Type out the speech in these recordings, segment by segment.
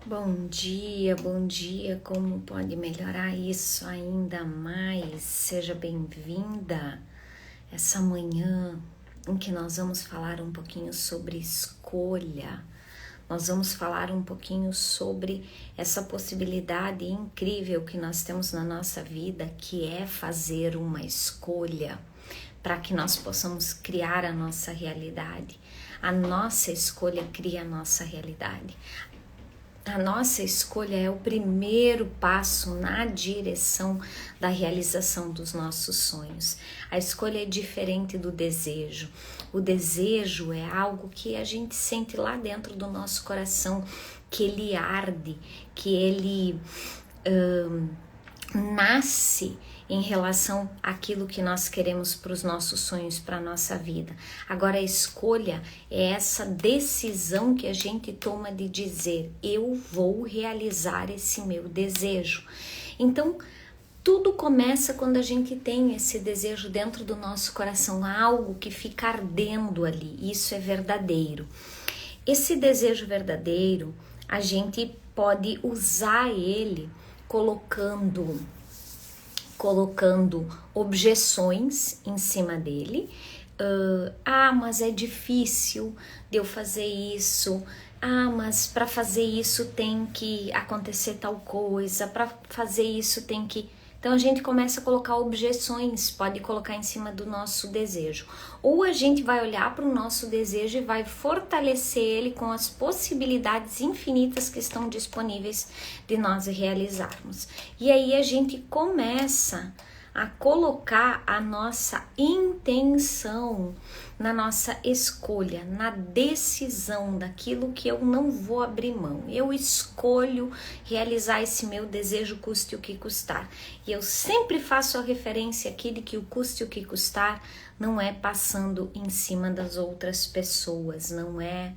Bom dia, como pode melhorar isso ainda mais? Seja bem-vinda essa manhã em que nós vamos falar um pouquinho sobre escolha. Nós vamos falar um pouquinho sobre essa possibilidade incrível que nós temos na nossa vida, que é fazer uma escolha para que nós possamos criar a nossa realidade. A nossa escolha cria a nossa realidade. A nossa escolha é o primeiro passo na direção da realização dos nossos sonhos. A escolha é diferente do desejo. O desejo é algo que a gente sente lá dentro do nosso coração, que ele arde, que ele nasce em relação àquilo que nós queremos para os nossos sonhos, para a nossa vida. Agora, a escolha é essa decisão que a gente toma de dizer, eu vou realizar esse meu desejo. Então, tudo começa quando a gente tem esse desejo dentro do nosso coração, algo que fica ardendo ali, isso é verdadeiro. Esse desejo verdadeiro, a gente pode usar ele colocando objeções em cima dele. Mas é difícil de eu fazer isso. Mas para fazer isso tem que acontecer tal coisa. Para fazer isso tem que... Então a gente começa a colocar objeções, pode colocar em cima do nosso desejo. Ou a gente vai olhar para o nosso desejo e vai fortalecer ele com as possibilidades infinitas que estão disponíveis de nós realizarmos. E aí a gente começa a colocar a nossa intenção na nossa escolha, na decisão daquilo que eu não vou abrir mão. Eu escolho realizar esse meu desejo, custe o que custar. E eu sempre faço a referência aqui de que o custe o que custar não é passando em cima das outras pessoas, não é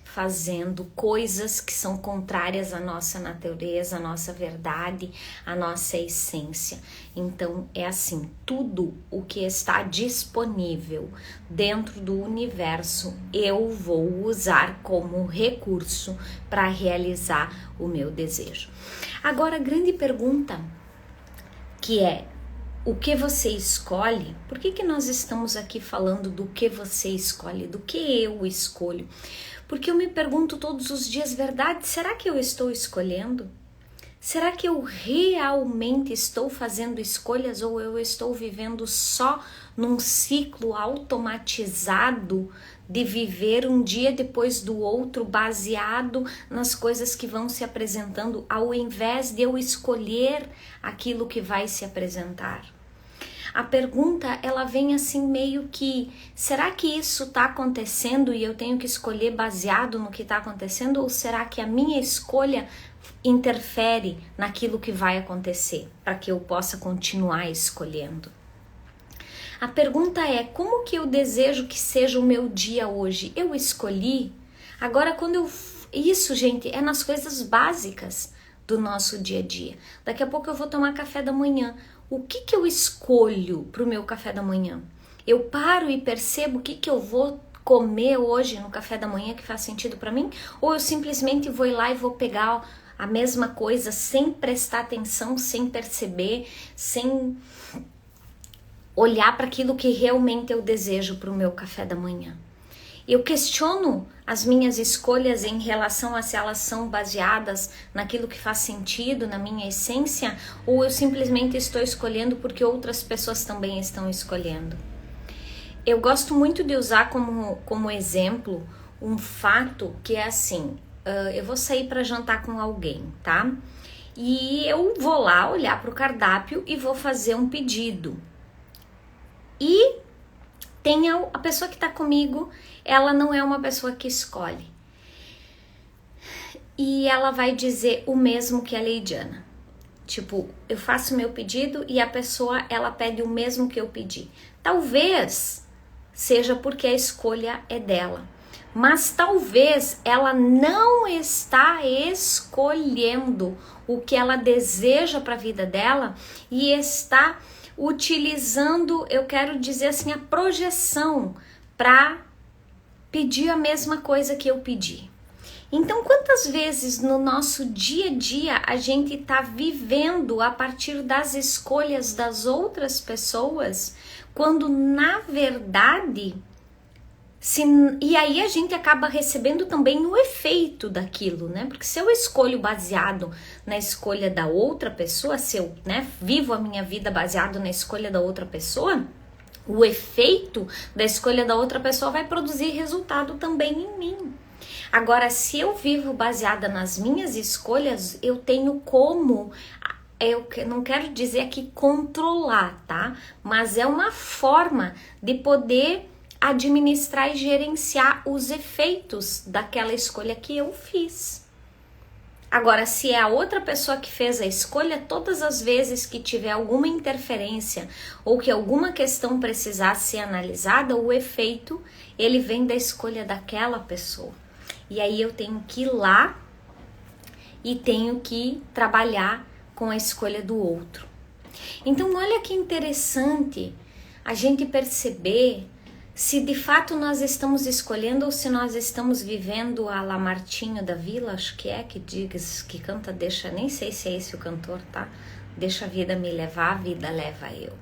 fazendo coisas que são contrárias à nossa natureza, à nossa verdade, à nossa essência. Então é assim, tudo o que está disponível dentro do universo eu vou usar como recurso para realizar o meu desejo. Agora a grande pergunta que é, o que você escolhe? Por que nós estamos aqui falando do que você escolhe, do que eu escolho? Porque eu me pergunto todos os dias, verdade, será que eu estou escolhendo? Será que eu realmente estou fazendo escolhas ou eu estou vivendo só num ciclo automatizado de viver um dia depois do outro baseado nas coisas que vão se apresentando ao invés de eu escolher aquilo que vai se apresentar? A pergunta, ela vem assim meio que, será que isso está acontecendo e eu tenho que escolher baseado no que está acontecendo? Ou será que a minha escolha interfere naquilo que vai acontecer para que eu possa continuar escolhendo? A pergunta é, como que eu desejo que seja o meu dia hoje? Eu escolhi? Agora, isso, gente, é nas coisas básicas do nosso dia a dia. Daqui a pouco eu vou tomar café da manhã. O que eu escolho para o meu café da manhã? Eu paro e percebo o que eu vou comer hoje no café da manhã que faz sentido para mim? Ou eu simplesmente vou lá e vou pegar a mesma coisa sem prestar atenção, sem perceber, sem olhar para aquilo que realmente eu desejo para o meu café da manhã? Eu questiono as minhas escolhas em relação a se elas são baseadas naquilo que faz sentido, na minha essência, ou eu simplesmente estou escolhendo porque outras pessoas também estão escolhendo. Eu gosto muito de usar como exemplo um fato que é assim, eu vou sair para jantar com alguém, tá? E eu vou lá olhar para o cardápio e vou fazer um pedido. E tem a pessoa que está comigo, ela não é uma pessoa que escolhe. E ela vai dizer o mesmo que a Leidiana. Tipo, eu faço meu pedido e a pessoa, ela pede o mesmo que eu pedi. Talvez seja porque a escolha é dela. Mas talvez ela não está escolhendo o que ela deseja para a vida dela e está utilizando, eu quero dizer assim, a projeção para pedir a mesma coisa que eu pedi. Então, quantas vezes no nosso dia a dia a gente está vivendo a partir das escolhas das outras pessoas, quando na verdade... E aí a gente acaba recebendo também o efeito daquilo, né? Porque se eu escolho baseado na escolha da outra pessoa, se eu, né, vivo a minha vida baseado na escolha da outra pessoa, o efeito da escolha da outra pessoa vai produzir resultado também em mim. Agora, se eu vivo baseada nas minhas escolhas, eu tenho como... Eu não quero dizer aqui controlar, tá? Mas é uma forma de poder administrar e gerenciar os efeitos daquela escolha que eu fiz. Agora, se é a outra pessoa que fez a escolha, todas as vezes que tiver alguma interferência ou que alguma questão precisar ser analisada, o efeito, ele vem da escolha daquela pessoa. E aí eu tenho que ir lá e tenho que trabalhar com a escolha do outro. Então, olha que interessante a gente perceber se de fato nós estamos escolhendo ou se nós estamos vivendo a Lamartinho da Vila, acho que é, que diz, que canta, deixa, nem sei se é esse o cantor, tá? Deixa a vida me levar, a vida leva eu.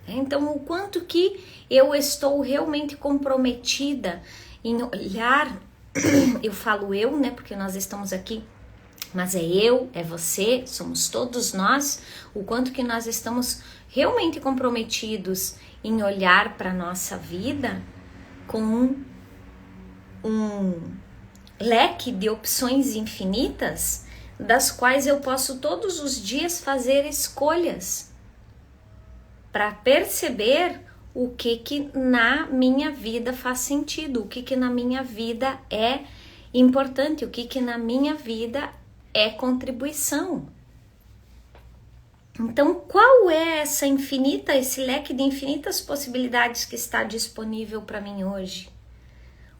Então, o quanto que eu estou realmente comprometida em olhar, eu falo eu, né, porque nós estamos aqui, mas é eu, é você, somos todos nós, o quanto que nós estamos realmente comprometidos em olhar para a nossa vida com um leque de opções infinitas, das quais eu posso todos os dias fazer escolhas para perceber o que na minha vida faz sentido, o que na minha vida é importante, o que na minha vida é contribuição. Então, qual é esse leque de infinitas possibilidades que está disponível para mim hoje?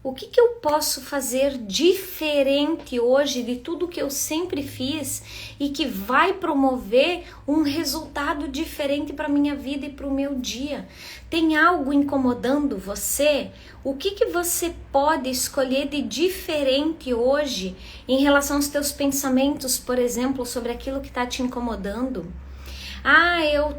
O que eu posso fazer diferente hoje de tudo que eu sempre fiz e que vai promover um resultado diferente para a minha vida e para o meu dia? Tem algo incomodando você? O que você pode escolher de diferente hoje em relação aos teus pensamentos, por exemplo, sobre aquilo que está te incomodando? Eu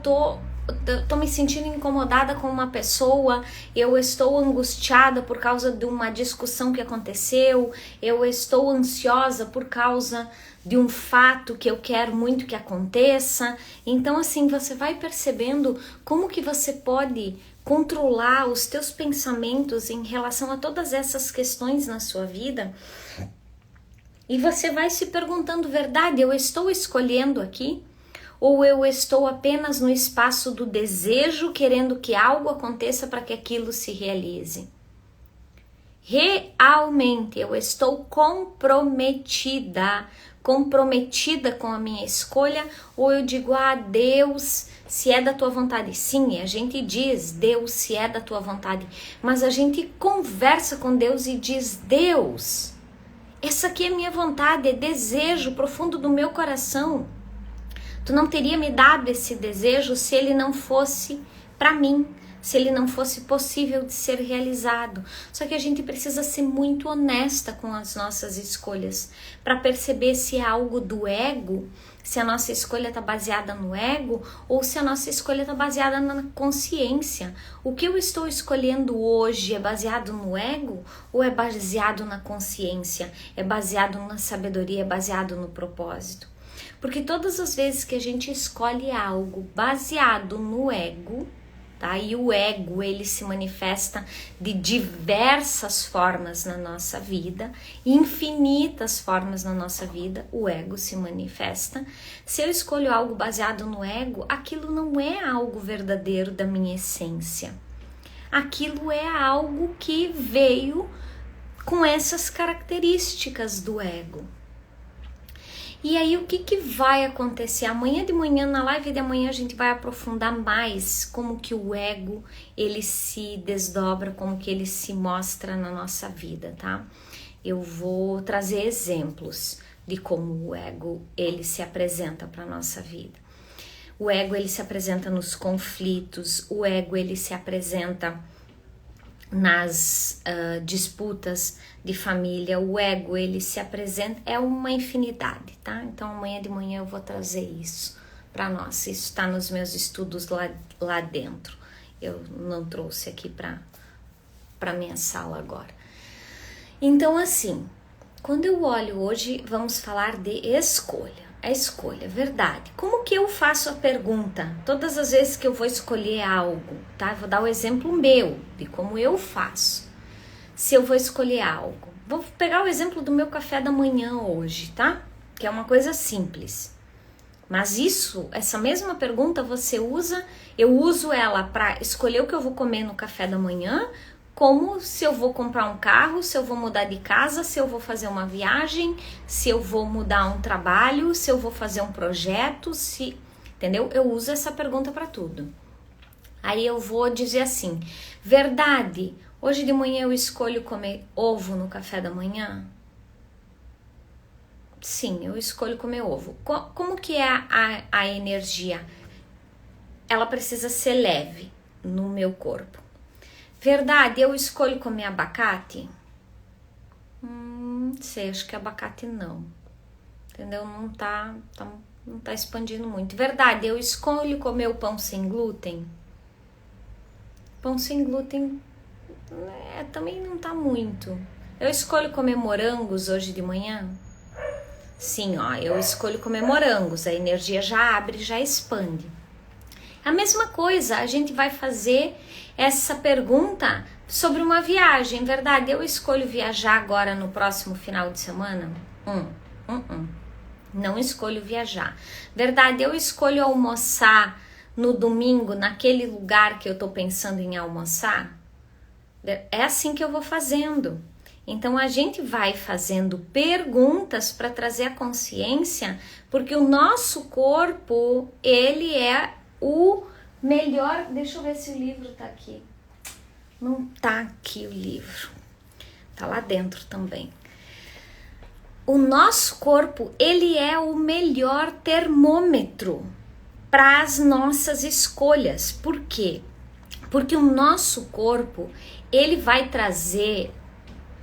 tô me sentindo incomodada com uma pessoa, eu estou angustiada por causa de uma discussão que aconteceu, eu estou ansiosa por causa de um fato que eu quero muito que aconteça. Então, assim, você vai percebendo como que você pode controlar os teus pensamentos em relação a todas essas questões na sua vida. E você vai se perguntando, verdade, eu estou escolhendo aqui? Ou eu estou apenas no espaço do desejo, querendo que algo aconteça para que aquilo se realize? Realmente eu estou comprometida com a minha escolha, ou eu digo, Deus, se é da tua vontade? Sim, a gente diz, Deus, se é da tua vontade, mas a gente conversa com Deus e diz, Deus, essa aqui é minha vontade, é desejo profundo do meu coração. Tu não teria me dado esse desejo se ele não fosse para mim, se ele não fosse possível de ser realizado. Só que a gente precisa ser muito honesta com as nossas escolhas para perceber se é algo do ego, se a nossa escolha está baseada no ego ou se a nossa escolha está baseada na consciência. O que eu estou escolhendo hoje é baseado no ego ou é baseado na consciência? É baseado na sabedoria, é baseado no propósito? Porque todas as vezes que a gente escolhe algo baseado no ego, tá? E o ego, ele se manifesta de diversas formas na nossa vida, infinitas formas na nossa vida, o ego se manifesta. Se eu escolho algo baseado no ego, aquilo não é algo verdadeiro da minha essência. Aquilo é algo que veio com essas características do ego. E aí o que vai acontecer? Amanhã de manhã, na live de amanhã, a gente vai aprofundar mais como que o ego, ele se desdobra, como que ele se mostra na nossa vida, tá? Eu vou trazer exemplos de como o ego, ele se apresenta para a nossa vida. O ego, ele se apresenta nos conflitos, o ego, ele se apresenta nas disputas de família, o ego, ele se apresenta, é uma infinidade, tá? Então amanhã de manhã eu vou trazer isso para nós, isso está nos meus estudos lá dentro, eu não trouxe aqui para minha sala agora. Então assim, quando eu olho hoje, vamos falar de escolha. A escolha, verdade. Como que eu faço a pergunta? Todas as vezes que eu vou escolher algo, tá? Eu vou dar o exemplo meu, de como eu faço. Se eu vou escolher algo. Vou pegar o exemplo do meu café da manhã hoje, tá? Que é uma coisa simples. Mas essa mesma pergunta eu uso ela para escolher o que eu vou comer no café da manhã, como se eu vou comprar um carro, se eu vou mudar de casa, se eu vou fazer uma viagem, se eu vou mudar um trabalho, se eu vou fazer um projeto, entendeu? Eu uso essa pergunta para tudo. Aí eu vou dizer assim, verdade, hoje de manhã eu escolho comer ovo no café da manhã? Sim, eu escolho comer ovo. Como que é a energia? Ela precisa ser leve no meu corpo. Verdade, eu escolho comer abacate? Sei, acho que abacate não. Entendeu? Não tá expandindo muito. Verdade, eu escolho comer o pão sem glúten? Pão sem glúten também não tá muito. Eu escolho comer morangos hoje de manhã? Sim, ó, eu escolho comer morangos. A energia já abre, já expande. A mesma coisa, a gente vai fazer essa pergunta sobre uma viagem. Verdade, eu escolho viajar agora no próximo final de semana? Não escolho viajar. Verdade, eu escolho almoçar no domingo naquele lugar que eu tô pensando em almoçar? É assim que eu vou fazendo. Então a gente vai fazendo perguntas para trazer a consciência, porque o nosso corpo, ele é o melhor. Deixa eu ver se o livro tá aqui. Não tá aqui o livro. Tá lá dentro também. O nosso corpo, ele é o melhor termômetro para as nossas escolhas. Por quê? Porque o nosso corpo, ele vai trazer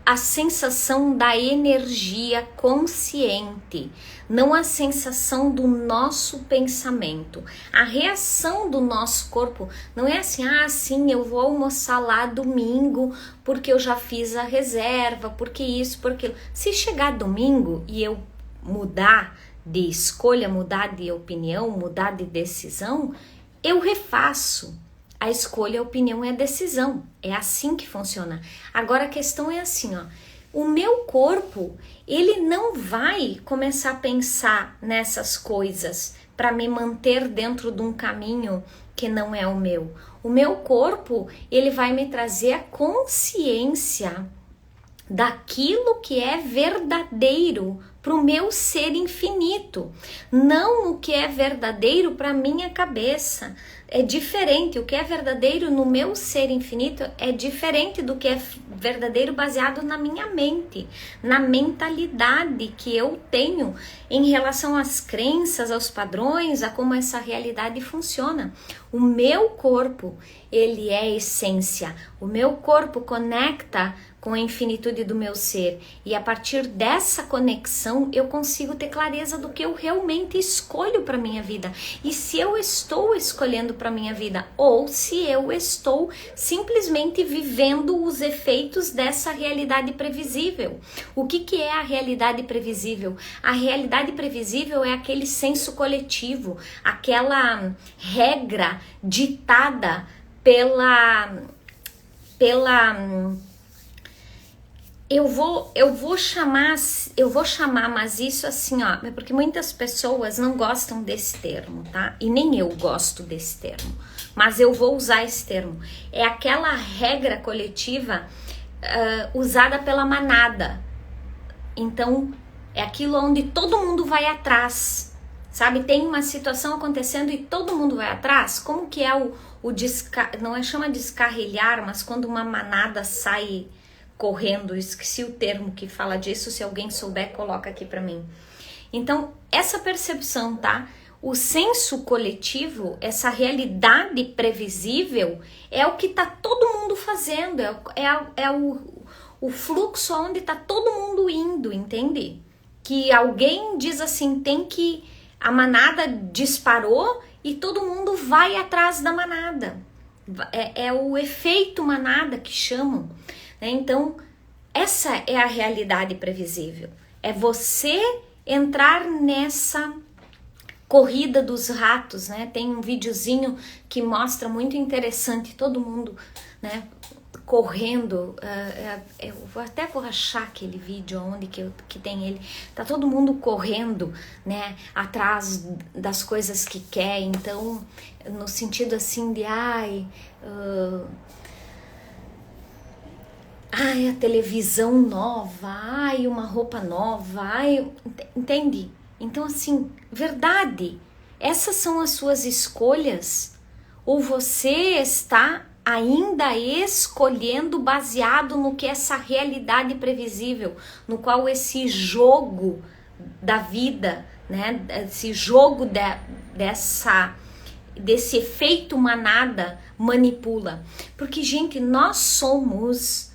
a sensação da energia consciente, não a sensação do nosso pensamento. A reação do nosso corpo não é assim, sim, eu vou almoçar lá domingo porque eu já fiz a reserva, porque isso, porque aquilo. Se chegar domingo e eu mudar de escolha, mudar de opinião, mudar de decisão, eu refaço. A escolha, a opinião é a decisão. É assim que funciona. Agora a questão é assim, ó. O meu corpo, ele não vai começar a pensar nessas coisas para me manter dentro de um caminho que não é o meu. O meu corpo, ele vai me trazer a consciência daquilo que é verdadeiro para o meu ser infinito, não o que é verdadeiro para minha cabeça. É diferente, o que é verdadeiro no meu ser infinito é diferente do que é verdadeiro baseado na minha mente, na mentalidade que eu tenho em relação às crenças, aos padrões, a como essa realidade funciona. O meu corpo, ele é essência, o meu corpo conecta com a infinitude do meu ser, e a partir dessa conexão eu consigo ter clareza do que eu realmente escolho para minha vida, e se eu estou escolhendo para minha vida, ou se eu estou simplesmente vivendo os efeitos dessa realidade previsível. O que é a realidade previsível? A realidade previsível é aquele senso coletivo, aquela regra ditada eu vou chamar, mas isso assim, ó, é porque muitas pessoas não gostam desse termo, tá? E nem eu gosto desse termo, mas eu vou usar esse termo. É aquela regra coletiva usada pela manada. Então, é aquilo onde todo mundo vai atrás, sabe? Tem uma situação acontecendo e todo mundo vai atrás. Como que é não chama descarrilhar, mas quando uma manada sai correndo, esqueci o termo que fala disso, se alguém souber, coloca aqui pra mim. Então, essa percepção, tá? o senso coletivo, essa realidade previsível, é o que está todo mundo fazendo, é o fluxo onde está todo mundo indo, entende? Que alguém diz assim, a manada disparou e todo mundo vai atrás da manada. É o efeito manada que chamam, né? Então, essa é a realidade previsível. É você entrar nessa corrida dos ratos, né? Tem um videozinho que mostra muito interessante, todo mundo, né, correndo. Eu até vou achar aquele vídeo onde que tem ele. Tá todo mundo correndo, né, atrás das coisas que quer. Então, no sentido assim de a televisão nova, uma roupa nova, entende? Então, assim, verdade, essas são as suas escolhas? Ou você está ainda escolhendo baseado no que essa realidade previsível, no qual esse jogo da vida, né, esse jogo desse efeito manada manipula? Porque, gente, nós somos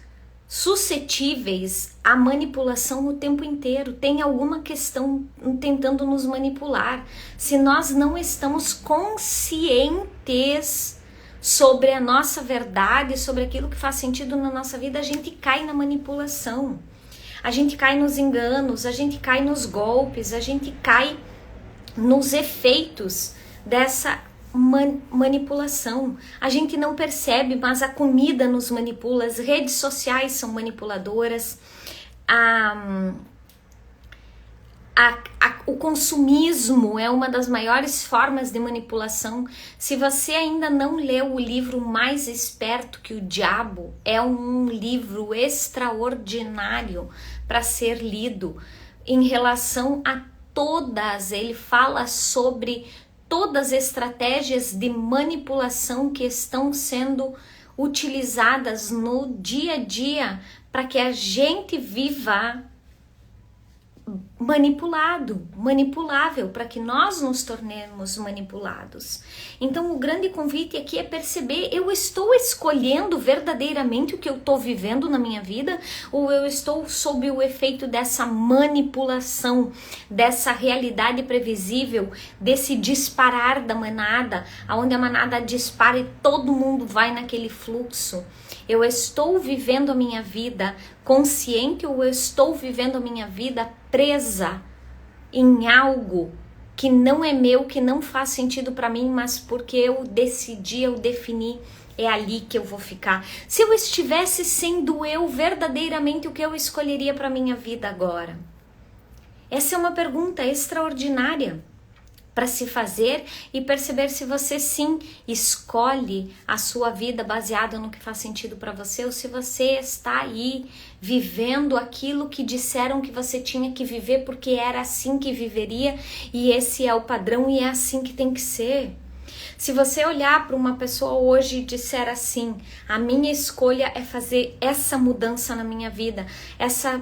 suscetíveis à manipulação o tempo inteiro. Tem alguma questão tentando nos manipular. Se nós não estamos conscientes sobre a nossa verdade, sobre aquilo que faz sentido na nossa vida, a gente cai na manipulação. A gente cai nos enganos, a gente cai nos golpes, a gente cai nos efeitos dessa manipulação. A gente não percebe, mas a comida nos manipula, as redes sociais são manipuladoras, o consumismo é uma das maiores formas de manipulação. Se você ainda não leu o livro Mais Esperto que o Diabo, é um livro extraordinário para ser lido em relação a todas. Ele fala sobre todas as estratégias de manipulação que estão sendo utilizadas no dia a dia para que a gente viva manipulável, para que nós nos tornemos manipulados. Então, o grande convite aqui é perceber: eu estou escolhendo verdadeiramente o que eu estou vivendo na minha vida, ou eu estou sob o efeito dessa manipulação, dessa realidade previsível, desse disparar da manada, onde a manada dispara e todo mundo vai naquele fluxo? Eu estou vivendo a minha vida consciente ou eu estou vivendo a minha vida presa em algo que não é meu, que não faz sentido para mim, mas porque eu decidi, eu defini, é ali que eu vou ficar? Se eu estivesse sendo eu verdadeiramente, o que eu escolheria para minha vida agora? Essa é uma pergunta extraordinária para se fazer e perceber se você sim escolhe a sua vida baseada no que faz sentido para você, ou se você está aí vivendo aquilo que disseram que você tinha que viver porque era assim que viveria e esse é o padrão e é assim que tem que ser. Se você olhar para uma pessoa hoje e disser assim: a minha escolha é fazer essa mudança na minha vida, essa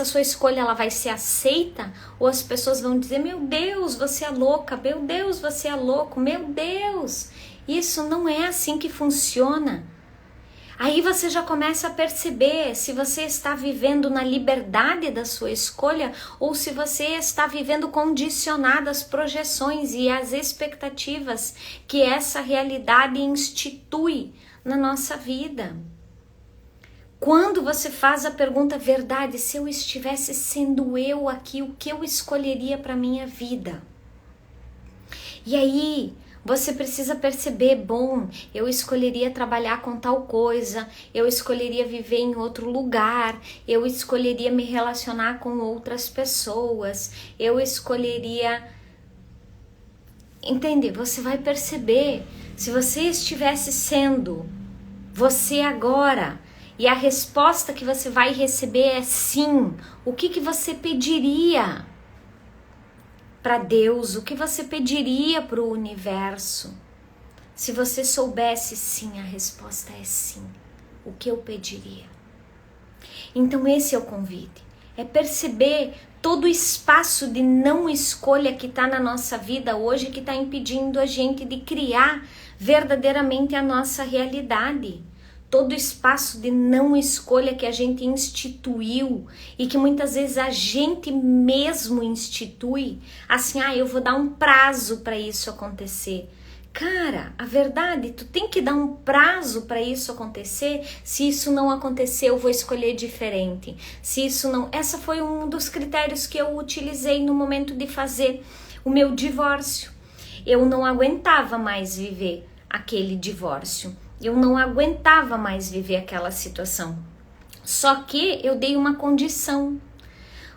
sua escolha, ela vai ser aceita? Ou as pessoas vão dizer: meu Deus, você é louca, meu Deus, você é louco, meu Deus, isso não é assim que funciona. Aí você já começa a perceber se você está vivendo na liberdade da sua escolha ou se você está vivendo condicionado às projeções e às expectativas que essa realidade institui na nossa vida. Quando você faz a pergunta: verdade, se eu estivesse sendo eu aqui, o que eu escolheria para minha vida? E aí você precisa perceber: bom, eu escolheria trabalhar com tal coisa, eu escolheria viver em outro lugar, eu escolheria me relacionar com outras pessoas, eu escolheria... Entende? Você vai perceber, se você estivesse sendo você agora, e a resposta que você vai receber é sim, o que você pediria para Deus? O que você pediria para o universo? Se você soubesse sim, a resposta é sim. O que eu pediria? Então esse é o convite. É perceber todo o espaço de não escolha que está na nossa vida hoje, que está impedindo a gente de criar verdadeiramente a nossa realidade. Todo o espaço de não escolha que a gente instituiu e que muitas vezes a gente mesmo institui, assim, eu vou dar um prazo para isso acontecer. Cara, a verdade, tu tem que dar um prazo para isso acontecer. Se isso não acontecer, eu vou escolher diferente. Se isso não... Essa foi um dos critérios que eu utilizei no momento de fazer o meu divórcio. Eu não aguentava mais viver aquele divórcio. Eu não aguentava mais viver aquela situação. Só que eu dei uma condição.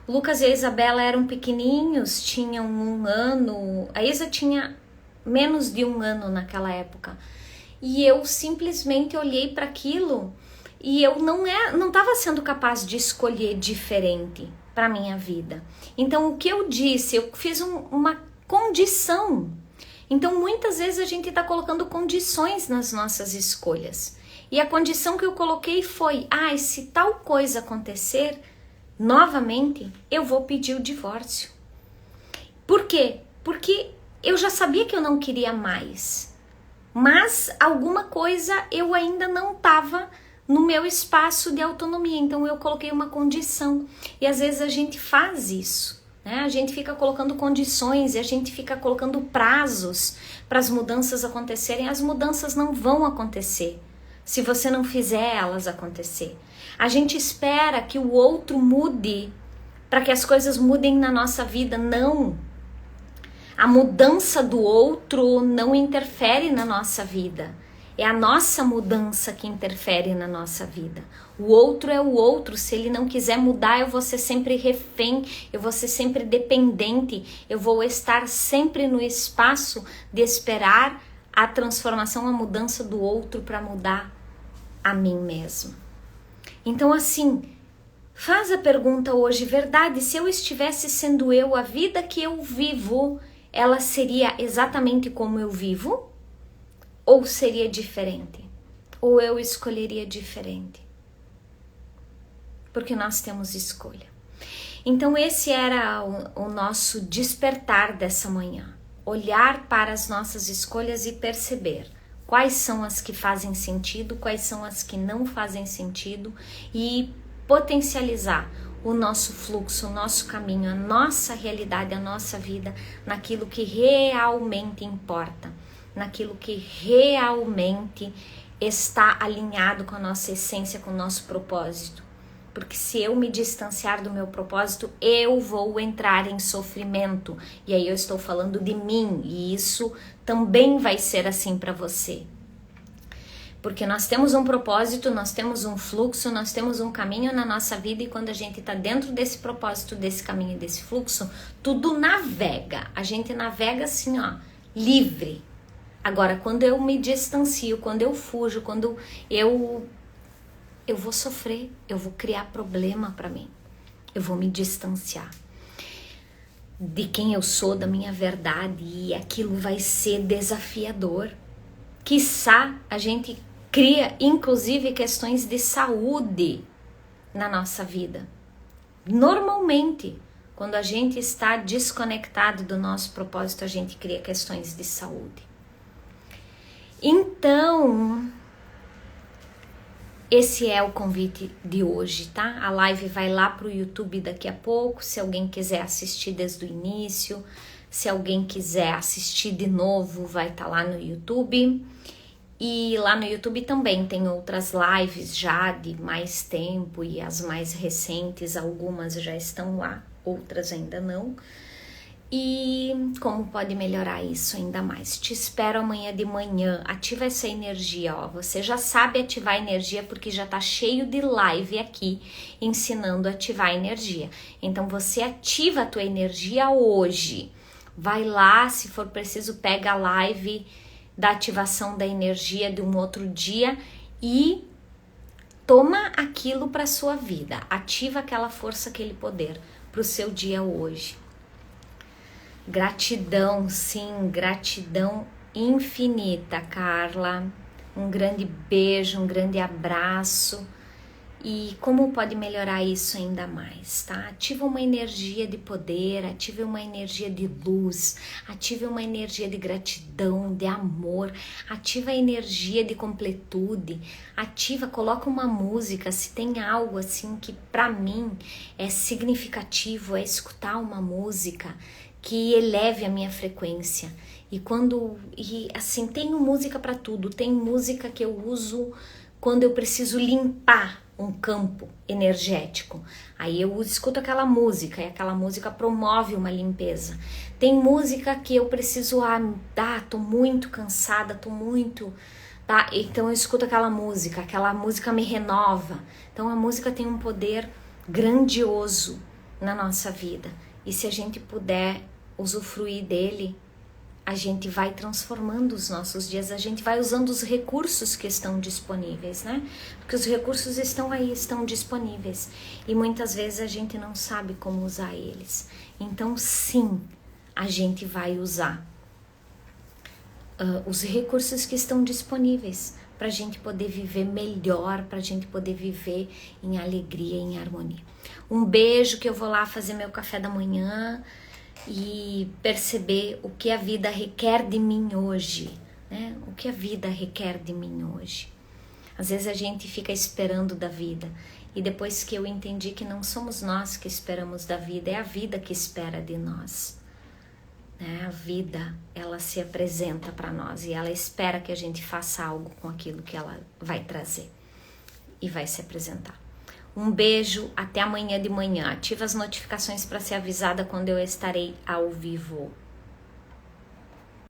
O Lucas e a Isabela eram pequenininhos, tinham 1 ano. A Isa tinha menos de 1 ano naquela época. E eu simplesmente olhei para aquilo e eu não estava sendo capaz de escolher diferente para minha vida. Então o que eu disse? Eu fiz uma condição. Então muitas vezes a gente está colocando condições nas nossas escolhas. E a condição que eu coloquei foi: se tal coisa acontecer novamente, eu vou pedir o divórcio. Por quê? Porque eu já sabia que eu não queria mais, mas alguma coisa eu ainda não estava no meu espaço de autonomia, então eu coloquei uma condição. E às vezes a gente faz isso, né? A gente fica colocando condições e a gente fica colocando prazos para as mudanças acontecerem. As mudanças não vão acontecer se você não fizer elas acontecer. A gente espera que o outro mude para que as coisas mudem na nossa vida. Não! A mudança do outro não interfere na nossa vida. É a nossa mudança que interfere na nossa vida. O outro é o outro. Se ele não quiser mudar, eu vou ser sempre refém, eu vou ser sempre dependente, eu vou estar sempre no espaço de esperar a transformação, a mudança do outro para mudar a mim mesma. Então, assim, faz a pergunta hoje: verdade, se eu estivesse sendo eu, a vida que eu vivo, ela seria exatamente como eu vivo? Ou seria diferente? Ou eu escolheria diferente? Porque nós temos escolha. Então esse era o nosso despertar dessa manhã. Olhar para as nossas escolhas e perceber quais são as que fazem sentido, quais são as que não fazem sentido, e potencializar o nosso fluxo, o nosso caminho, a nossa realidade, a nossa vida, naquilo que realmente importa, naquilo que realmente está alinhado com a nossa essência, com o nosso propósito. Porque se eu me distanciar do meu propósito, eu vou entrar em sofrimento. E aí eu estou falando de mim, e isso também vai ser assim para você. Porque nós temos um propósito, nós temos um fluxo, nós temos um caminho na nossa vida, e quando a gente está dentro desse propósito, desse caminho, desse fluxo, tudo navega. A gente navega assim, livre. Agora, quando eu me distancio, quando eu fujo, quando eu vou sofrer, eu vou criar problema para mim. Eu vou me distanciar de quem eu sou, da minha verdade, e aquilo vai ser desafiador. Quiçá a gente cria, inclusive, questões de saúde na nossa vida. Normalmente, quando a gente está desconectado do nosso propósito, a gente cria questões de saúde. Então, esse é o convite de hoje, tá? A live vai lá pro YouTube daqui a pouco, se alguém quiser assistir desde o início, se alguém quiser assistir de novo, vai estar lá no YouTube. E lá no YouTube também tem outras lives já de mais tempo, e as mais recentes, algumas já estão lá, outras ainda não. E como pode melhorar isso ainda mais? Te espero amanhã de manhã. Ativa essa energia, Você já sabe ativar a energia porque já tá cheio de live aqui ensinando a ativar a energia. Então você ativa a tua energia hoje. Vai lá, se for preciso, pega a live da ativação da energia de um outro dia e toma aquilo para sua vida. Ativa aquela força, aquele poder para o seu dia hoje. Gratidão, sim, gratidão infinita, Carla. Um grande beijo, um grande abraço. E como pode melhorar isso ainda mais, tá? Ativa uma energia de poder, ative uma energia de luz, ative uma energia de gratidão, de amor, ativa a energia de completude, coloca uma música, se tem algo assim que pra mim é significativo, é escutar uma música que eleve a minha frequência. E assim, tenho música pra tudo, tem música que eu uso quando eu preciso limpar um campo energético. Aí eu escuto aquela música e aquela música promove uma limpeza. Tem música que eu preciso, tô muito cansada, tá? Então eu escuto aquela música me renova. Então a música tem um poder grandioso na nossa vida. E se a gente puder usufruir dele, a gente vai transformando os nossos dias, a gente vai usando os recursos que estão disponíveis, né? Porque os recursos estão aí, estão disponíveis. E muitas vezes a gente não sabe como usar eles. Então, sim, a gente vai usar os recursos que estão disponíveis para a gente poder viver melhor, para a gente poder viver em alegria, em harmonia. Um beijo, que eu vou lá fazer meu café da manhã e perceber o que a vida requer de mim hoje, né? O que a vida requer de mim hoje. Às vezes a gente fica esperando da vida, e depois que eu entendi que não somos nós que esperamos da vida, é a vida que espera de nós, né? A vida, ela se apresenta para nós e ela espera que a gente faça algo com aquilo que ela vai trazer e vai se apresentar. Um beijo, até amanhã de manhã. Ativa as notificações para ser avisada quando eu estarei ao vivo.